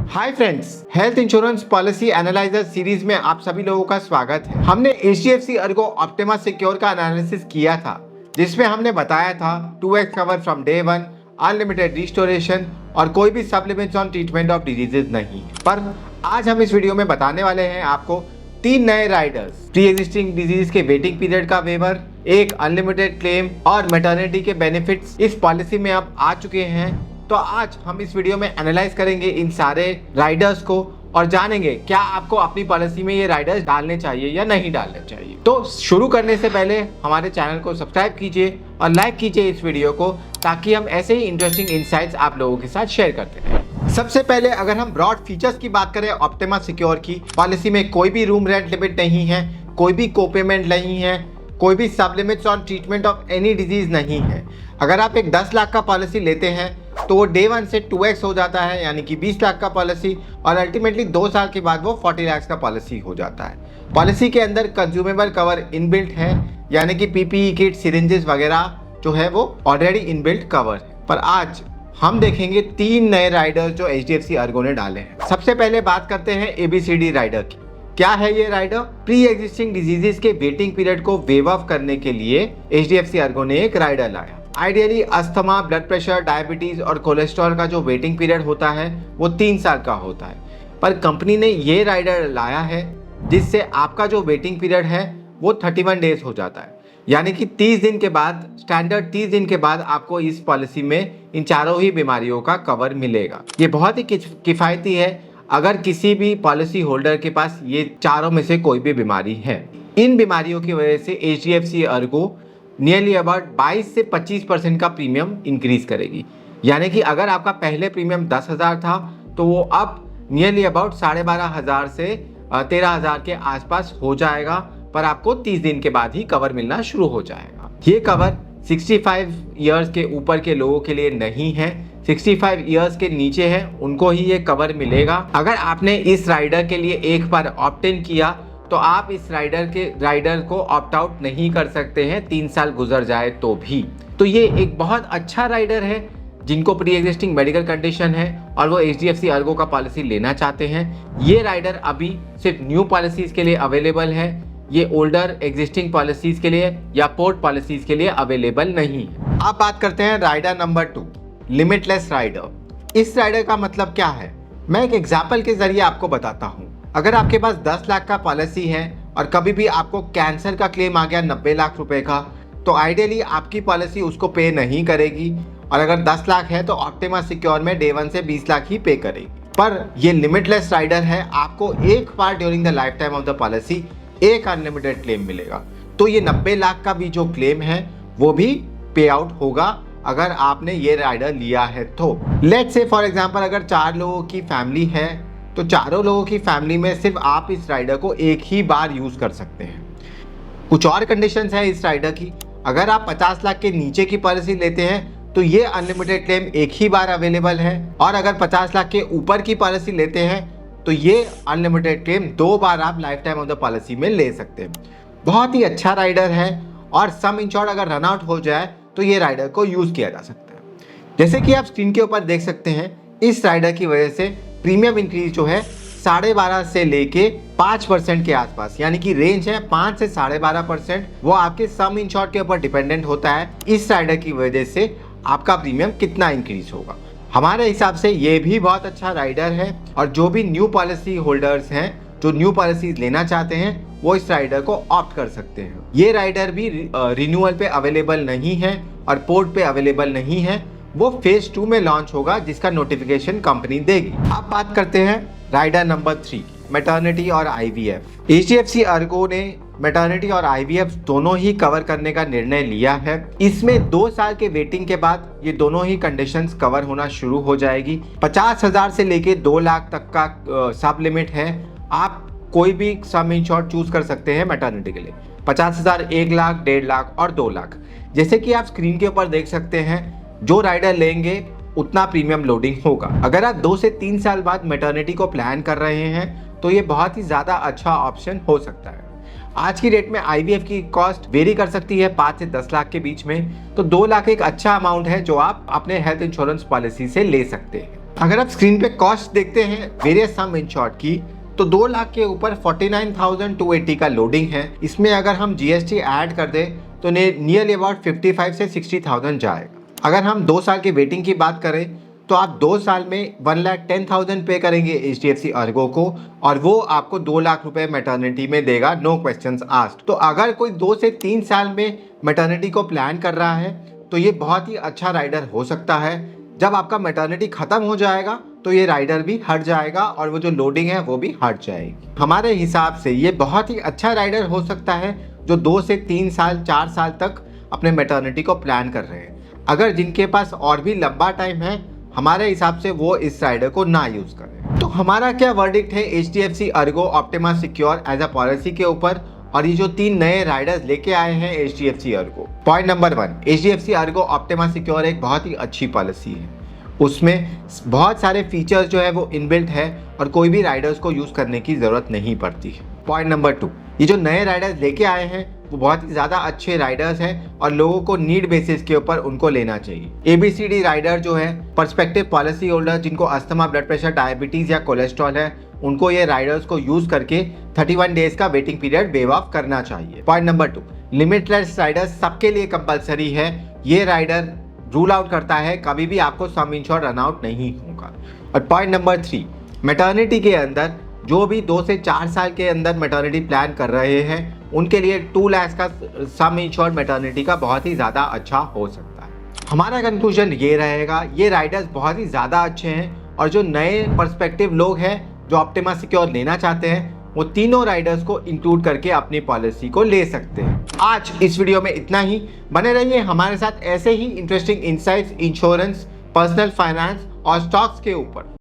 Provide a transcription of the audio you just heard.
Hi friends, health insurance policy analyser series में आप सभी लोगों का स्वागत है। हमने HDFC अर्गो ऑप्टिमा सिक्योर का एनालिसिस किया था, जिसमें हमने बताया था 2x cover from day 1, unlimited restoration और कोई भी सब limits on treatment of diseases नहीं। पर आज हम इस वीडियो में बताने वाले हैं आपको 3 नए राइडर्स, प्री एग्जिस्टिंग डिजीज के वेटिंग पीरियड का वेवर, एक अनलिमिटेड क्लेम और मैटरनिटी के बेनिफिट्स इस पॉलिसी में अब आ चुके हैं। तो आज हम इस वीडियो में एनालाइज करेंगे इन सारे राइडर्स को और जानेंगे क्या आपको अपनी पॉलिसी में ये राइडर्स डालने चाहिए या नहीं डालने चाहिए। तो शुरू करने से पहले हमारे चैनल को सब्सक्राइब कीजिए और लाइक कीजिए इस वीडियो को, ताकि हम ऐसे ही इंटरेस्टिंग इंसाइट्स आप लोगों के साथ शेयर करते रहें। सबसे पहले अगर हम ब्रॉड फीचर्स की बात करें ऑप्टिमा सिक्योर की पॉलिसी में, कोई भी रूम रेंट लिमिट नहीं है, कोई भी कोपेमेंट नहीं है, कोई भी सब limits on treatment of any disease नहीं है। अगर आप एक 10 लाख का पॉलिसी लेते हैं तो वो डे 1 से 2x हो जाता है, यानी कि 20 लाख का पॉलिसी, और अल्टीमेटली 2 साल के बाद वो 40 लाख का पॉलिसी हो जाता है। पॉलिसी के अंदर कंज्यूमेबल कवर इनबिल्ट है, यानी कि PPE किट, सिरिंजेस वगैरह जो है वो ऑलरेडी इनबिल्ट कवर है। पर आज हम देखेंगे 3 नए राइडर जो HDFC अर्गो ने डाले हैं। सबसे पहले बात करते हैं ABCD राइडर की। क्या है ये राइडर? प्री एग्जिस्टिंग डिजीजेस के वेटिंग पीरियड को वेव ऑफ करने के लिए HDFC अर्गो ने एक राइडर लाया। Ideally asthma, blood pressure, diabetes और कोलेस्ट्रॉल का जो वेटिंग पीरियड होता है वो 3 साल का होता है, पर कंपनी ने ये राइडर लाया है जिससे आपका जो वेटिंग पीरियड है वो 31 डेज हो जाता है, यानी कि 30 दिन के बाद, स्टैंडर्ड 30 दिन के बाद आपको इस पॉलिसी में इन चारों ही बीमारियों का कवर मिलेगा। ये बहुत ही किफ़ायती है अगर किसी भी पॉलिसी होल्डर के पास ये चारों में से कोई भी बीमारी है। इन बीमारियों की वजह से HDFC अर्गो नियरली अबाउट 22 से 25% का प्रीमियम इंक्रीज करेगी, यानी कि अगर आपका पहले प्रीमियम 10,000 था तो वो अब नियरली अबाउट 12,500 से 13,000 के आसपास हो जाएगा, पर आपको 30 दिन के बाद ही कवर मिलना शुरू हो जाएगा। ये कवर 65 ईयर्स के ऊपर के लोगों के लिए नहीं है, 65 ईयर्स के नीचे है उनको ही ये कवर मिलेगा। अगर आपने इस राइडर के लिए एक बार ऑप्ट इन किया तो आप इस राइडर को ऑप्ट आउट नहीं कर सकते हैं 3 साल गुजर जाए तो भी। तो ये एक बहुत अच्छा राइडर है जिनको प्री एग्जिस्टिंग मेडिकल कंडीशन है और वो HDFC अर्गो का पॉलिसी लेना चाहते हैं। ये राइडर अभी सिर्फ न्यू पॉलिसीज के लिए अवेलेबल है, ये ओल्डर एग्जिस्टिंग पॉलिसीज के लिए या पोर्ट पॉलिसीज के लिए अवेलेबल नहीं है। अब बात करते हैं राइडर नंबर 2, लिमिटलेस राइडर। इस राइडर का मतलब क्या है, मैं एक एग्जाम्पल के जरिए आपको बताता हूँ। अगर आपके पास 10 लाख का पॉलिसी है और कभी भी आपको कैंसर का क्लेम आ गया 90 लाख रुपए का, तो आइडियली आपकी पॉलिसी उसको पे नहीं करेगी, और अगर 10 लाख है तो ऑप्टिमा सिक्योर में डे 1 से 20 लाख ही पे करेगी। पर ये लिमिटलेस राइडर है, आपको एक बार during the life time of the policy एक अनलिमिटेड क्लेम मिलेगा। तो ये 90 लाख का भी जो क्लेम है वो भी पे आउट होगा अगर आपने ये राइडर लिया है तो। लेट्स से फॉर एग्जांपल अगर 4 लोगों की फैमिली है तो चारों लोगों की फैमिली में सिर्फ आप इस राइडर को एक ही बार यूज़ कर सकते हैं। कुछ और कंडीशंस है इस राइडर की। अगर आप 50 लाख के नीचे की पॉलिसी लेते हैं तो ये अनलिमिटेड क्लेम एक ही बार अवेलेबल है, और अगर 50 लाख के ऊपर की पॉलिसी लेते हैं तो ये अनलिमिटेड क्लेम 2 बार आप life time of the policy में ले सकते हैं। बहुत ही अच्छा राइडर है, और सम इंश्योर्ड अगर रन आउट हो जाए तो ये राइडर को यूज़ किया जा सकता है। जैसे कि आप स्क्रीन के ऊपर देख सकते हैं, इस राइडर की वजह से प्रीमियम इंक्रीज जो है 12.5 से लेके 5% के आसपास, यानी कि रेंज है 5 से 12.5%, वो आपके सम इंश्योर्ड के ऊपर डिपेंडेंट होता है इस राइडर की वजह से आपका प्रीमियम कितना इंक्रीज होगा। हमारे हिसाब से ये भी बहुत अच्छा राइडर है, और जो भी न्यू पॉलिसी होल्डर्स हैं जो न्यू पॉलिसीज लेना चाहते हैं वो इस राइडर को ऑप्ट कर सकते हैं। ये राइडर भी रिन्यूअल पे अवेलेबल नहीं है और पोर्ट पे अवेलेबल नहीं है, वो फेज 2 में लॉन्च होगा जिसका नोटिफिकेशन कंपनी देगी। अब बात करते हैं राइडर नंबर 3, मैटरनिटी और IVF। HDFC अर्गो ने मैटरनिटी और IVF दोनों ही कवर करने का निर्णय लिया है। इसमें 2 साल के वेटिंग के बाद ये दोनों ही कंडीशंस कवर होना शुरू हो जाएगी। 50,000 से लेके 2 लाख तक का सब लिमिट है। आप कोई भी सम इंश्योर्ड चूज कर सकते हैं मैटरनिटी के लिए। 50,000, 1 लाख, 1.5 लाख और 2 लाख। जैसे कि आप स्क्रीन के ऊपर देख सकते हैं, जो राइडर लेंगे उतना प्रीमियम लोडिंग होगा। अगर आप 2 से 3 साल बाद मैटरनिटी को प्लान कर रहे हैं तो ये बहुत ही ज़्यादा अच्छा ऑप्शन हो सकता है। आज की डेट में IVF की कॉस्ट वेरी कर सकती है 5 से 10 लाख के बीच में, तो 2 लाख एक अच्छा अमाउंट है जो आप अपने हेल्थ इंश्योरेंस पॉलिसी से ले सकते हैं। अगर आप स्क्रीन पे कॉस्ट देखते हैं वेरियस सम इंश्योर्ड की, तो 2 लाख के ऊपर 49,280 का लोडिंग है। इसमें अगर हम जीएसटी ऐड कर दें तो नियरली अबाउट 55 से 60,000 जाएगा। अगर हम 2 साल की वेटिंग की बात करें तो आप 2 साल में 1,10,000 पे करेंगे एचडीएफसी अर्गो को, और वो आपको 2 लाख रुपए मैटरनिटी में देगा, नो क्वेश्चंस आस्क्ड। तो अगर कोई 2 से 3 साल में मैटरनिटी को प्लान कर रहा है तो ये बहुत ही अच्छा राइडर हो सकता है। जब आपका मैटरनिटी खत्म हो जाएगा तो ये राइडर भी हट जाएगा और वो जो लोडिंग है वो भी हट जाएगी। हमारे हिसाब से ये बहुत ही अच्छा राइडर हो सकता है जो 2 से 3 साल 4 साल तक अपने मैटरनिटी को प्लान कर रहे हैं। अगर जिनके पास और भी लंबा टाइम है, हमारे हिसाब से वो इस राइडर को ना यूज करें। तो हमारा क्या वर्डिक्ट है HDFC Ergo Optima Secure as a policy के ऊपर, और ये जो 3 नए राइडर्स लेके आए हैं HDFC Ergo. Point number 1, HDFC Ergo Optima secure एक बहुत ही अच्छी पॉलिसी है। उसमें बहुत सारे फीचर्स जो है वो इनबिल्ट है और कोई भी राइडर्स को यूज करने की जरूरत नहीं पड़ती है। पॉइंट नंबर 2, ये जो नए राइडर्स लेके आए हैं वो बहुत ही ज़्यादा अच्छे राइडर्स हैं और लोगों को नीड बेसिस के ऊपर उनको लेना चाहिए। एबीसीडी राइडर जो है पर्सपेक्टिव पॉलिसी होल्डर जिनको अस्थमा, ब्लड प्रेशर, डायबिटीज़ या कोलेस्ट्रॉल है, उनको ये राइडर्स को यूज़ करके 31 डेज का वेटिंग पीरियड वेव ऑफ करना चाहिए। पॉइंट नंबर 2, लिमिटलेस राइडर्स सबके लिए कंपलसरी है। ये राइडर रूल आउट करता है कभी भी आपको सम इंश्योर रन आउट नहीं होगा। और पॉइंट नंबर 3, मैटरनिटी के अंदर जो भी 2 से 4 साल के अंदर मैटरनिटी प्लान कर रहे हैं उनके लिए 2 लाख का सम इंश्योर्ड मैटरनिटी का बहुत ही ज़्यादा अच्छा हो सकता है। हमारा कंक्लूजन ये रहेगा, ये राइडर्स बहुत ही ज़्यादा अच्छे हैं और जो नए पर्सपेक्टिव लोग हैं जो ऑप्टिमा सिक्योर लेना चाहते हैं वो तीनों राइडर्स को इंक्लूड करके अपनी पॉलिसी को ले सकते हैं। आज इस वीडियो में इतना ही। बने रहिए हमारे साथ ऐसे ही interesting insights insurance, personal finance और स्टॉक्स के ऊपर।